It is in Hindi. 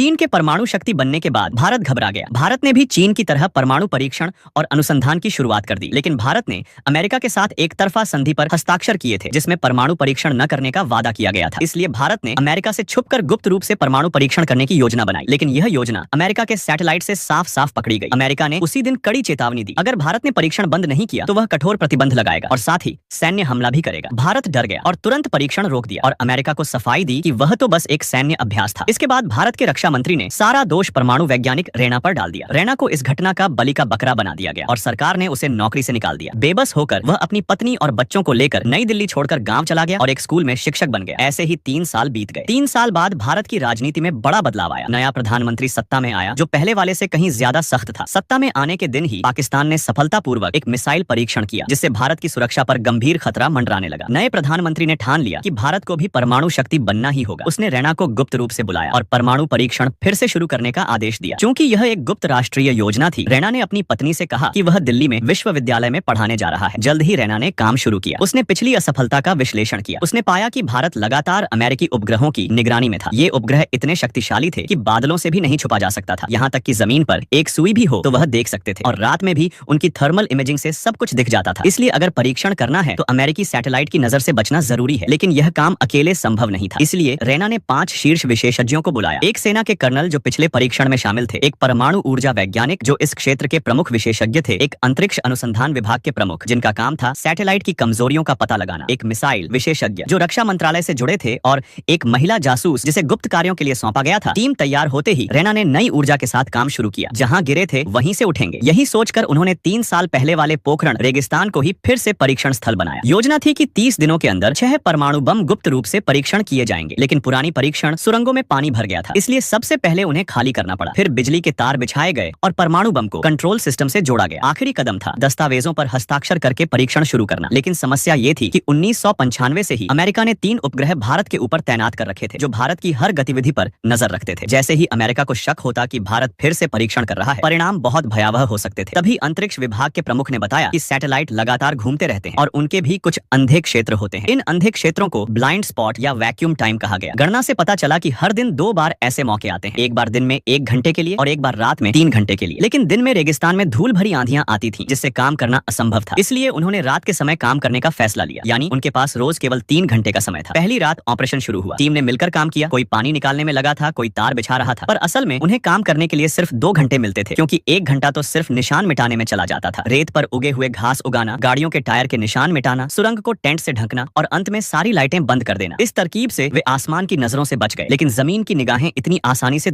चीन के परमाणु शक्ति बनने के बाद भारत घबरा गया। भारत ने भी चीन की तरह परमाणु परीक्षण और अनुसंधान की शुरुआत कर दी, लेकिन भारत ने अमेरिका के साथ एक तरफा संधि पर हस्ताक्षर किए थे जिसमें परमाणु परीक्षण न करने का वादा किया गया था। इसलिए भारत ने अमेरिका से छुपकर गुप्त रूप से परमाणु परीक्षण करने की योजना बनाई, लेकिन यह योजना अमेरिका के सैटेलाइट से साफ साफ पकड़ी गई। अमेरिका ने उसी दिन कड़ी चेतावनी दी, अगर भारत ने परीक्षण बंद नहीं किया तो वह कठोर प्रतिबंध लगाएगा और साथ ही सैन्य हमला भी करेगा। भारत डर गया और तुरंत परीक्षण रोक दिया और अमेरिका को सफाई दी कि वह तो बस एक सैन्य अभ्यास था। इसके बाद भारत के रक्षा मंत्री ने सारा दोष परमाणु वैज्ञानिक रैना पर डाल दिया। रैना को इस घटना का बलि का बकरा बना दिया गया और सरकार ने उसे नौकरी से निकाल दिया। बेबस होकर वह अपनी पत्नी और बच्चों को लेकर नई दिल्ली छोड़कर गांव चला गया और एक स्कूल में शिक्षक बन गया। ऐसे ही 3 साल बीत गए। 3 साल बाद भारत की राजनीति में बड़ा बदलाव आया। नया प्रधानमंत्री सत्ता में आया जो पहले वाले से कहीं ज्यादा सख्त था। सत्ता में आने के दिन ही पाकिस्तान ने सफलतापूर्वक एक मिसाइल परीक्षण किया जिससे भारत की सुरक्षा पर गंभीर खतरा मंडराने लगा। नए प्रधानमंत्री ने ठान लिया कि भारत को भी परमाणु शक्ति बनना ही होगा। उसने रैना को गुप्त रूप से बुलाया और परमाणु परीक्षण फिर से शुरू करने का आदेश दिया। चूंकि यह एक गुप्त राष्ट्रीय योजना थी, रैना ने अपनी पत्नी से कहा कि वह दिल्ली में विश्वविद्यालय में पढ़ाने जा रहा है। जल्द ही रैना ने काम शुरू किया। उसने पिछली असफलता का विश्लेषण किया। उसने पाया कि भारत लगातार अमेरिकी उपग्रहों की निगरानी में था। ये उपग्रह इतने शक्तिशाली थे कि बादलों से भी नहीं छुपा जा सकता था। यहाँ तक कि जमीन पर एक सुई भी हो तो वह देख सकते थे और रात में भी उनकी थर्मल इमेजिंग से सब कुछ दिख जाता था। इसलिए अगर परीक्षण करना है तो अमेरिकी सैटेलाइट की नजर से बचना जरूरी है, लेकिन यह काम अकेले संभव नहीं था। इसलिए रैना ने 5 शीर्ष विशेषज्ञों को बुलाया। एक सेना के कर्नल जो पिछले परीक्षण में शामिल थे, एक परमाणु ऊर्जा वैज्ञानिक जो इस क्षेत्र के प्रमुख विशेषज्ञ थे, एक अंतरिक्ष अनुसंधान विभाग के प्रमुख जिनका काम था सैटेलाइट की कमजोरियों का पता लगाना, एक मिसाइल विशेषज्ञ जो रक्षा मंत्रालय से जुड़े थे और एक महिला जासूस जिसे गुप्त कार्यों के लिए सौंपा गया था। टीम तैयार होते ही रैना ने नई ऊर्जा के साथ काम शुरू किया। जहां गिरे थे वहीं से उठेंगे, यही सोचकर उन्होंने 3 साल पहले वाले पोखरण रेगिस्तान को ही फिर से परीक्षण स्थल बनाया। योजना थी कि 30 दिनों के अंदर 6 परमाणु बम गुप्त रूप से परीक्षण किए जाएंगे, लेकिन पुरानी परीक्षण सुरंगों में पानी भर गया था, इसलिए सबसे पहले उन्हें खाली करना पड़ा। फिर बिजली के तार बिछाए गए और परमाणु बम को कंट्रोल सिस्टम से जोड़ा गया। आखिरी कदम था दस्तावेजों पर हस्ताक्षर करके परीक्षण शुरू करना। लेकिन समस्या ये थी कि 1995 से ही अमेरिका ने 3 उपग्रह भारत के ऊपर तैनात कर रखे थे जो भारत की हर गतिविधि पर नजर रखते थे। जैसे ही अमेरिका को शक होता कि भारत फिर से परीक्षण कर रहा है, परिणाम बहुत भयावह हो सकते थे। तभी अंतरिक्ष विभाग के प्रमुख ने बताया कि सैटेलाइट लगातार घूमते रहते हैं और उनके भी कुछ अंधे क्षेत्र होते हैं। इन अंधे क्षेत्रों को ब्लाइंड स्पॉट या वैक्यूम टाइम कहा गया। गणना से पता चला कि हर दिन 2 बार ऐसे मौके आते हैं, एक बार दिन में 1 घंटे के लिए और एक बार रात में 3 घंटे के लिए। लेकिन दिन में रेगिस्तान में धूल भरी आंधियां आती थी जिससे काम करना असंभव था। इसलिए उन्होंने रात के समय काम करने का फैसला लिया, यानी उनके पास रोज केवल 3 घंटे का समय था। पहली रात ऑपरेशन शुरू हुआ। टीम ने मिलकर काम किया। कोई पानी निकालने में लगा था, कोई तार बिछा रहा था, पर असल में उन्हें काम करने के लिए सिर्फ 2 घंटे मिलते थे, क्योंकि 1 घंटा तो सिर्फ निशान मिटाने में चला जाता था। रेत पर उगे हुए घास उगाना, गाड़ियों के टायर के निशान मिटाना, सुरंग को टेंट से ढकना और अंत में सारी लाइटें बंद कर देना। इस तरकीब से वे आसमान की नजरों से बच गए, लेकिन जमीन की निगाहें इतनी आसानी से